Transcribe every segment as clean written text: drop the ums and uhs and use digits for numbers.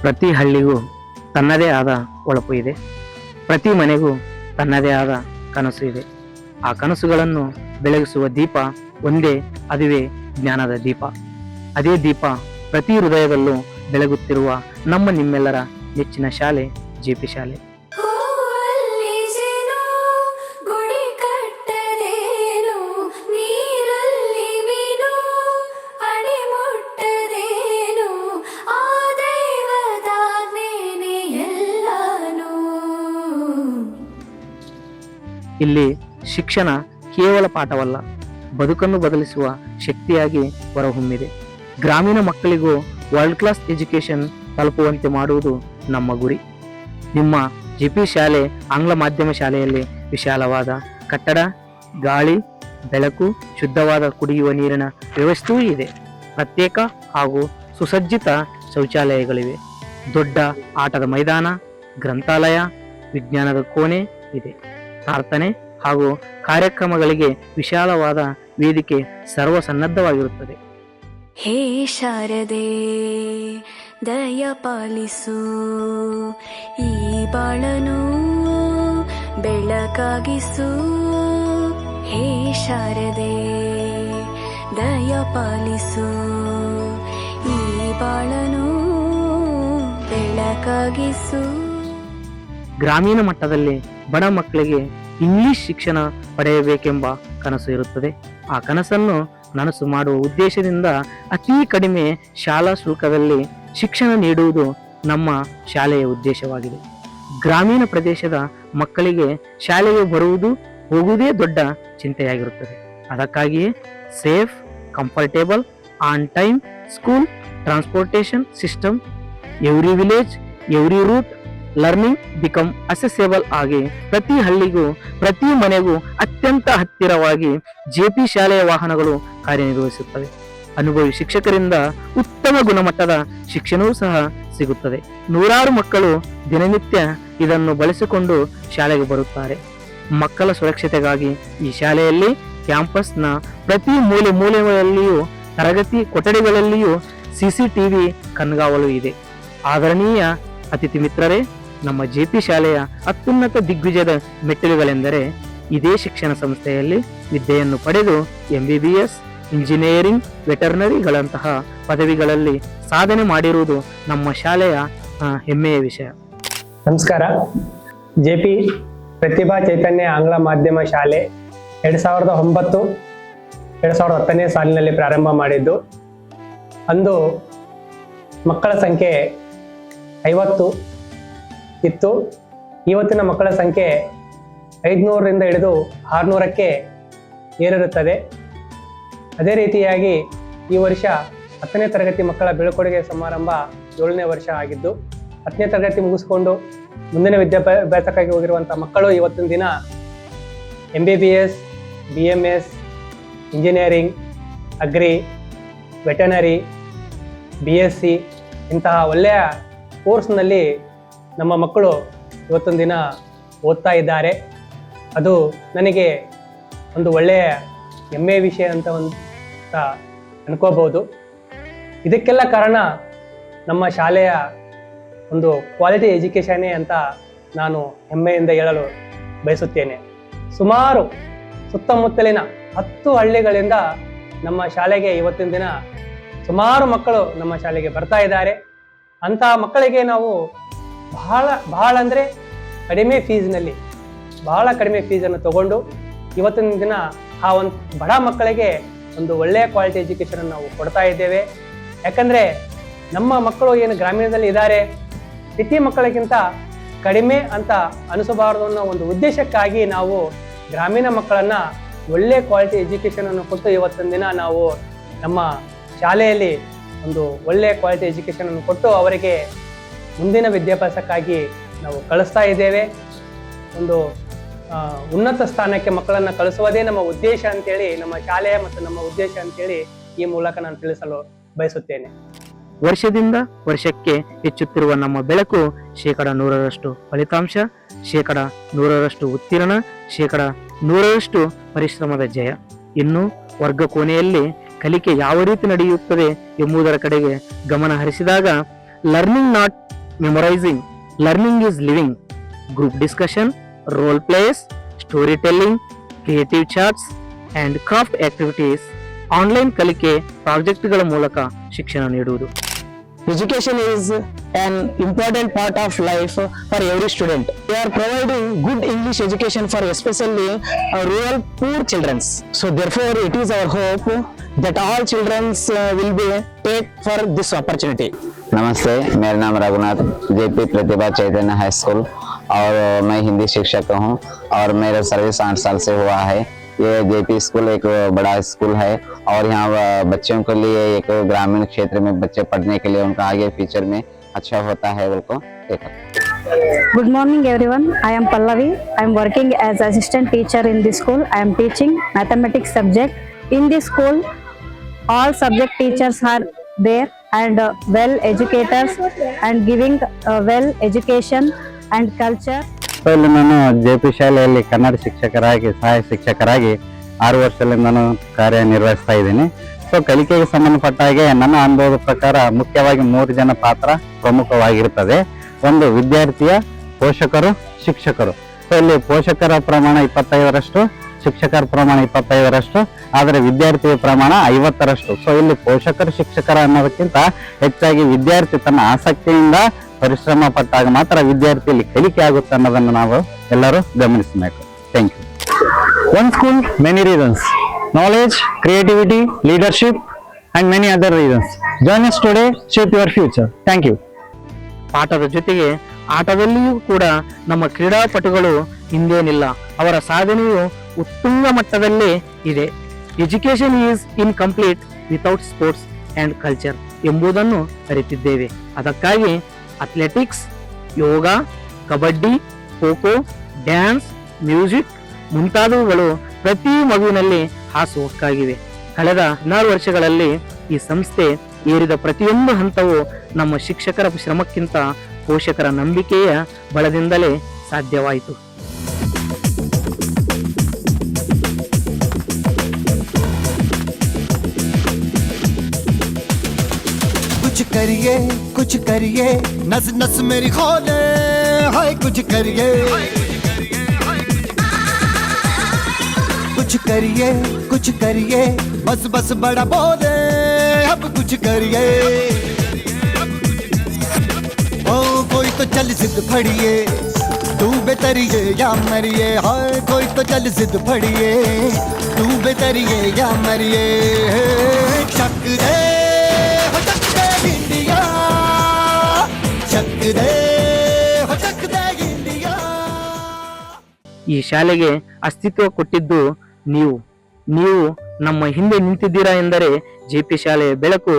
ಪ್ರತಿ ಹಳ್ಳಿಗೂ ತನ್ನದೇ ಆದ ಹೊಳಪು ಇದೆ. ಪ್ರತಿ ಮನೆಗೂ ತನ್ನದೇ ಆದ ಕನಸು ಇದೆ. ಆ ಕನಸುಗಳನ್ನು ಬೆಳಗಿಸುವ ದೀಪ ಒಂದೇ, ಅದುವೇ ಜ್ಞಾನದ ದೀಪ. ಅದೇ ದೀಪ ಪ್ರತಿ ಹೃದಯದಲ್ಲೂ ಬೆಳಗುತ್ತಿರುವ ನಮ್ಮ ನಿಮ್ಮೆಲ್ಲರ ನೆಚ್ಚಿನ ಶಾಲೆ ಜೆಪಿ ಶಾಲೆ. ಇಲ್ಲಿ ಶಿಕ್ಷಣ ಕೇವಲ ಪಾಠವಲ್ಲ, ಬದುಕನ್ನು ಬದಲಿಸುವ ಶಕ್ತಿಯಾಗಿ ಹೊರಹೊಮ್ಮಿದೆ. ಗ್ರಾಮೀಣ ಮಕ್ಕಳಿಗೂ ವರ್ಲ್ಡ್ ಕ್ಲಾಸ್ ಎಜುಕೇಶನ್ ತಲುಪುವಂತೆ ಮಾಡುವುದು ನಮ್ಮ ಗುರಿ. ನಿಮ್ಮ ಜೆಪಿ ಶಾಲೆ ಆಂಗ್ಲ ಮಾಧ್ಯಮ ಶಾಲೆಯಲ್ಲಿ ವಿಶಾಲವಾದ ಕಟ್ಟಡ, ಗಾಳಿ, ಬೆಳಕು, ಶುದ್ಧವಾದ ಕುಡಿಯುವ ನೀರಿನ ವ್ಯವಸ್ಥೆಯೂ ಇದೆ. ಪ್ರತ್ಯೇಕ ಹಾಗೂ ಸುಸಜ್ಜಿತ ಶೌಚಾಲಯಗಳಿವೆ. ದೊಡ್ಡ ಆಟದ ಮೈದಾನ, ಗ್ರಂಥಾಲಯ, ವಿಜ್ಞಾನದ ಕೋಣೆ ಇದೆ. ಪ್ರಾರ್ಥನೆ ಹಾಗೂ ಕಾರ್ಯಕ್ರಮಗಳಿಗೆ ವಿಶಾಲವಾದ ವೇದಿಕೆ ಸರ್ವಸನ್ನದ್ಧವಾಗಿರುತ್ತದೆ. ಹೇ ಶಾರದೆ ದಯ ಪಾಲಿಸು, ಈ ಬಾಳನು ಬೆಳಕಾಗಿಸು. ಹೇ ಶಾರದೆ ದಯ ಪಾಲಿಸು, ಈ ಬಾಳನು ಬೆಳಕಾಗಿಸು. ಗ್ರಾಮೀಣ ಮಟ್ಟದಲ್ಲಿ ಬಡ ಮಕ್ಕಳಿಗೆ ಇಂಗ್ಲಿಷ್ ಶಿಕ್ಷಣ ಪಡೆಯಬೇಕೆಂಬ ಕನಸು ಇರುತ್ತದೆ. ಆ ಕನಸನ್ನು ನನಸು ಮಾಡುವ ಉದ್ದೇಶದಿಂದ ಅತಿ ಕಡಿಮೆ ಶಾಲಾ ಶುಲ್ಕದಲ್ಲಿ ಶಿಕ್ಷಣ ನೀಡುವುದು ನಮ್ಮ ಶಾಲೆಯ ಉದ್ದೇಶವಾಗಿದೆ. ಗ್ರಾಮೀಣ ಪ್ರದೇಶದ ಮಕ್ಕಳಿಗೆ ಶಾಲೆಗೆ ಬರುವುದು ಹೋಗುವುದೇ ದೊಡ್ಡ ಚಿಂತೆಯಾಗಿರುತ್ತದೆ. ಅದಕ್ಕಾಗಿಯೇ safe, comfortable, on time school transportation system, every village, every route learning become accessible ಆಗಿ ಪ್ರತಿ ಹಳ್ಳಿಗೂ ಪ್ರತಿ ಮನೆಗೂ ಅತ್ಯಂತ ಹತ್ತಿರವಾಗಿ ಜೆಪಿ ಶಾಲೆಯ ವಾಹನಗಳು ಕಾರ್ಯನಿರ್ವಹಿಸುತ್ತವೆ. ಅನುಭವಿ ಶಿಕ್ಷಕರಿಂದ ಉತ್ತಮ ಗುಣಮಟ್ಟದ ಶಿಕ್ಷಣವೂ ಸಹ ಸಿಗುತ್ತದೆ. ನೂರಾರು ಮಕ್ಕಳು ದಿನನಿತ್ಯ ಇದನ್ನು ಬಳಸಿಕೊಂಡು ಶಾಲೆಗೆ ಬರುತ್ತಾರೆ. ಮಕ್ಕಳ ಸುರಕ್ಷತೆಗಾಗಿ ಈ ಶಾಲೆಯಲ್ಲಿ ಕ್ಯಾಂಪಸ್ನ ಪ್ರತಿ ಮೂಲೆಯಲ್ಲಿಯೂ ತರಗತಿ ಕೊಠಡಿಗಳಲ್ಲಿಯೂ CCTV ಕಣ್ಗಾವಲು ಇದೆ. ಆದರಣೀಯ ಅತಿಥಿ ಮಿತ್ರರೇ, ನಮ್ಮ ಜೆಪಿ ಶಾಲೆಯ ಅತ್ಯುನ್ನತ ದಿಗ್ವಿಜಯದ ಮೆಟ್ಟಿಲುಗಳೆಂದರೆ ಇದೇ ಶಿಕ್ಷಣ ಸಂಸ್ಥೆಯಲ್ಲಿ ವಿದ್ಯೆಯನ್ನು ಪಡೆದು MBBS, ಇಂಜಿನಿಯರಿಂಗ್, ವೆಟರ್ನರಿಗಳಂತಹ ಪದವಿಗಳಲ್ಲಿ ಸಾಧನೆ ಮಾಡಿರುವುದು ನಮ್ಮ ಶಾಲೆಯ ಹೆಮ್ಮೆಯ ವಿಷಯ. ನಮಸ್ಕಾರ. ಜೆಪಿ ಪ್ರತಿಭಾ ಚೈತನ್ಯ ಆಂಗ್ಲ ಮಾಧ್ಯಮ ಶಾಲೆ 2009-2010ನೇ ಸಾಲಿನಲ್ಲಿ ಪ್ರಾರಂಭ ಮಾಡಿದ್ದು. ಅಂದು ಮಕ್ಕಳ ಸಂಖ್ಯೆ 50 ಇತ್ತು. ಇವತ್ತಿನ ಮಕ್ಕಳ ಸಂಖ್ಯೆ 500ರಿಂದ ಹಿಡಿದು 600ಕ್ಕೆ ಏರಿರುತ್ತದೆ. ಅದೇ ರೀತಿಯಾಗಿ ಈ ವರ್ಷ 10ನೇ ತರಗತಿ ಮಕ್ಕಳ ಬೀಳ್ಕೊಡುಗೆ ಸಮಾರಂಭ 7ನೇ ವರ್ಷ ಆಗಿದ್ದು, 10ನೇ ತರಗತಿ ಮುಗಿಸ್ಕೊಂಡು ಮುಂದಿನ ವಿದ್ಯಾಭ್ಯಾಸಕ್ಕಾಗಿ ಹೋಗಿರುವಂಥ ಮಕ್ಕಳು ಇವತ್ತಿನ ದಿನ MBBS, BMS, engineering, agri, veterinary, BSc ಇಂತಹ ಒಳ್ಳೆಯ ಕೋರ್ಸ್ನಲ್ಲಿ ನಮ್ಮ ಮಕ್ಕಳು ಇವತ್ತೊಂದು ದಿನ ಓದ್ತಾ ಇದ್ದಾರೆ. ಅದು ನನಗೆ ಒಂದು ಒಳ್ಳೆಯ ಹೆಮ್ಮೆಯ ವಿಷಯ ಅಂತ ಅನ್ಕೋಬಹುದು. ಇದಕ್ಕೆಲ್ಲ ಕಾರಣ ನಮ್ಮ ಶಾಲೆಯ ಒಂದು ಕ್ವಾಲಿಟಿ ಎಜುಕೇಷನ್ನೇ ಅಂತ ನಾನು ಹೆಮ್ಮೆಯಿಂದ ಹೇಳಲು ಬಯಸುತ್ತೇನೆ. ಸುಮಾರು ಸುತ್ತಮುತ್ತಲಿನ 10 ಹಳ್ಳಿಗಳಿಂದ ನಮ್ಮ ಶಾಲೆಗೆ ಇವತ್ತಿನ ದಿನ ಸುಮಾರು ಮಕ್ಕಳು ನಮ್ಮ ಶಾಲೆಗೆ ಬರ್ತಾ ಇದ್ದಾರೆ. ಅಂತಹ ಮಕ್ಕಳಿಗೆ ನಾವು ಬಹಳ ಅಂದರೆ ಕಡಿಮೆ ಫೀಸನ್ನು ತಗೊಂಡು ಇವತ್ತಿನ ದಿನ ಆ ಒಂದು ಬಡ ಮಕ್ಕಳಿಗೆ ಒಂದು ಒಳ್ಳೆಯ ಕ್ವಾಲಿಟಿ ಎಜುಕೇಷನ್ ನಾವು ಕೊಡ್ತಾ ಇದ್ದೇವೆ. ಯಾಕಂದರೆ ನಮ್ಮ ಮಕ್ಕಳು ಏನು ಗ್ರಾಮೀಣದಲ್ಲಿ ಇದ್ದಾರೆ, ಸಿಟಿ ಮಕ್ಕಳಿಗಿಂತ ಕಡಿಮೆ ಅಂತ ಅನಿಸಬಾರದು ಅನ್ನೋ ಒಂದು ಉದ್ದೇಶಕ್ಕಾಗಿ ನಾವು ಗ್ರಾಮೀಣ ಮಕ್ಕಳನ್ನು ಒಳ್ಳೆಯ ಕ್ವಾಲಿಟಿ ಎಜುಕೇಷನನ್ನು ಕೊಟ್ಟು ಇವತ್ತಿನ ದಿನ ನಾವು ನಮ್ಮ ಶಾಲೆಯಲ್ಲಿ ಒಂದು ಒಳ್ಳೆಯ ಕ್ವಾಲಿಟಿ ಎಜುಕೇಷನನ್ನು ಕೊಟ್ಟು ಅವರಿಗೆ ಮುಂದಿನ ವಿದ್ಯಾಭ್ಯಾಸಕ್ಕಾಗಿ ನಾವು ಕಳಿಸ್ತಾ ಇದ್ದೇವೆ. ಒಂದು ಉನ್ನತ ಸ್ಥಾನಕ್ಕೆ ಮಕ್ಕಳನ್ನು ಕಳಿಸುವುದೇ ನಮ್ಮ ಉದ್ದೇಶ ಅಂತೇಳಿ, ನಮ್ಮ ಶಾಲೆಯ ಮತ್ತು ನಮ್ಮ ಉದ್ದೇಶ ಅಂತೇಳಿ ಈ ಮೂಲಕ ನಾನು ತಿಳಿಸಲು ಬಯಸುತ್ತೇನೆ. ವರ್ಷದಿಂದ ವರ್ಷಕ್ಕೆ ಹೆಚ್ಚುತ್ತಿರುವ ನಮ್ಮ ಬೆಳಕು 100% ಫಲಿತಾಂಶ, 100% ಉತ್ತೀರ್ಣ, 100% ಪರಿಶ್ರಮದ ಜಯ. ಇನ್ನು ವರ್ಗ ಕೋಣೆಯಲ್ಲಿ ಕಲಿಕೆ ಯಾವ ರೀತಿ ನಡೆಯುತ್ತದೆ ಎಂಬುದರ ಕಡೆಗೆ ಗಮನ ಹರಿಸಿದಾಗ learning not memorizing. Learning is living. Group discussion, role plays, storytelling, creative charts and craft activities. Online ಕಲಿಕೆ ಪ್ರಾಜೆಕ್ಟ್ಗಳ ಮೂಲಕ ಶಿಕ್ಷಣ ನೀಡುವುದು. Education is an important part of life for every student. We are providing good English education for especially rural poor children. So therefore it is our hope that all children will be take for this opportunity. नमस्ते, मेरा नाम Raghunath, JP प्रतिभा चैतन्य high school और मैं हिंदी शिक्षक हूँ और मेरा service 8 साल से हुआ है। ये जेपी स्कूल एक बड़ा स्कूल है और यहाँ बच्चों के लिए एक ग्रामीण क्षेत्र में बच्चे पढ़ने के लिए उनका आगे फ्यूचर में अच्छा होता है बोल देखा। Good morning everyone. I am Pallavi. I am working as assistant teacher in this school. I am teaching mathematics subject. In this school, all subject teachers are there and well educators and giving well education and culture. ಇಲ್ಲಿ ನಾನು JP ಶಾಲೆಯಲ್ಲಿ ಕನ್ನಡ ಶಿಕ್ಷಕರಾಗಿ ಸಹಾಯ ಶಿಕ್ಷಕರಾಗಿ 6 ವರ್ಷದಿಂದ ನಾನು ಕಾರ್ಯನಿರ್ವಹಿಸ್ತಾ ಇದ್ದೀನಿ. ಸೊ ಕಲಿಕೆಗೆ ಸಂಬಂಧಪಟ್ಟ ಹಾಗೆ ನನ್ನ ಅನುಭವದ ಪ್ರಕಾರ ಮುಖ್ಯವಾಗಿ 3 ಜನ ಪಾತ್ರ ಪ್ರಮುಖವಾಗಿರುತ್ತದೆ. ಒಂದು ವಿದ್ಯಾರ್ಥಿಯ ಪೋಷಕರು, ಶಿಕ್ಷಕರು. ಸೊ ಇಲ್ಲಿ ಪೋಷಕರ ಪ್ರಮಾಣ 25ರಷ್ಟು, ಶಿಕ್ಷಕರ ಪ್ರಮಾಣ 25ರಷ್ಟು, ಆದರೆ ವಿದ್ಯಾರ್ಥಿಯ ಪ್ರಮಾಣ 50ರಷ್ಟು. ಸೊ ಇಲ್ಲಿ ಪೋಷಕರು ಶಿಕ್ಷಕರ ಅನ್ನೋದಕ್ಕಿಂತ ಹೆಚ್ಚಾಗಿ ವಿದ್ಯಾರ್ಥಿ ತನ್ನ ಆಸಕ್ತಿಯಿಂದ ಪರಿಶ್ರಮ ಪಟ್ಟಾಗ ಮಾತ್ರ ವಿದ್ಯಾರ್ಥಿಯಲ್ಲಿ ಕಲಿಕೆ ಆಗುತ್ತೆ ಅನ್ನೋದನ್ನು ನಾವು ಎಲ್ಲರೂ ಗಮನಿಸಬೇಕು. Thank you. One school, many reasons. Knowledge, creativity, leadership and many other reasons. Join us today, shape your future. Thank you. ಪಾಠದ ಜೊತೆಗೆ ಆಟದಲ್ಲಿಯೂ ಕೂಡ ನಮ್ಮ ಕ್ರೀಡಾಪಟುಗಳು ಹಿಂದೇನಿಲ್ಲ. ಅವರ ಸಾಧನೆಯು ಉತ್ತುಂಗ ಮಟ್ಟದಲ್ಲೇ ಇದೆ. Education is incomplete without sports and culture ಎಂಬುದನ್ನು ಅರಿತಿದ್ದೇವೆ. ಅದಕ್ಕಾಗಿ ಅಥ್ಲೆಟಿಕ್ಸ್, ಯೋಗ, ಕಬಡ್ಡಿ, ಖೋಖೋ, ಡ್ಯಾನ್ಸ್, ಮ್ಯೂಸಿಕ್ ಮುಂತಾದವುಗಳು ಪ್ರತಿ ಮಗುವಿನಲ್ಲಿ ಹಾಸುಹೊಕ್ಕಾಗಿವೆ. ಕಳೆದ 14 ವರ್ಷಗಳಲ್ಲಿ ಈ ಸಂಸ್ಥೆ ಏರಿದ ಪ್ರತಿಯೊಂದು ಹಂತವೂ ನಮ್ಮ ಶಿಕ್ಷಕರ ಶ್ರಮಕ್ಕಿಂತ ಪೋಷಕರ ನಂಬಿಕೆಯ ಬಲದಿಂದಲೇ ಸಾಧ್ಯವಾಯಿತು. कुछ करिए नस नस मेरी खोले हाय कुछ करिए कुछ करिए बस बस बड़ा बोले अब कुछ करिए ओ कोई तो चल जिद फड़िए तू बेतरिए या मरिए हाय कोई तो चल जिद फड़िए तू बेतरिए या मरिए शक दे इंडिया शक दे इंडिया. ಈ ಶಾಲೆಗೆ ಅಸ್ತಿತ್ವ ಕೊಟ್ಟಿದ್ದು ನೀವು ನಮ್ಮ ಹಿಂದೆ ನಿಂತಿದ್ದೀರಾ ಎಂದರೆ ಜೆಪಿ ಶಾಲೆಯ ಬೆಳಕು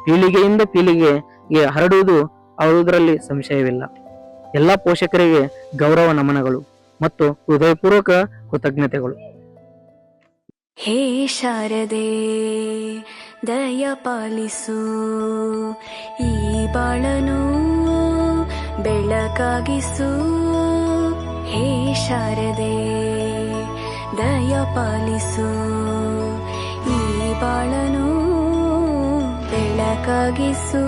ಪೀಳಿಗೆಯಿಂದ ಪೀಳಿಗೆಗೆ ಹರಡುವುದು ಅವರುವುದರಲ್ಲಿ ಸಂಶಯವಿಲ್ಲ. ಎಲ್ಲ ಪೋಷಕರಿಗೆ ಗೌರವ ನಮನಗಳು ಮತ್ತು ಹೃದಯಪೂರ್ವಕ ಕೃತಜ್ಞತೆಗಳು. ಹೇ ಶಾರದೆ ದಯ ಪಾಲಿಸು ಈ ಬಾಳನು ಬೆಳಕಾಗಿಸು. ಹೇ ಶಾರದೆ ದಯ ಪಾಲಿಸು ಈ ಬಾಳನು ಬೆಳಕಾಗಿಸು.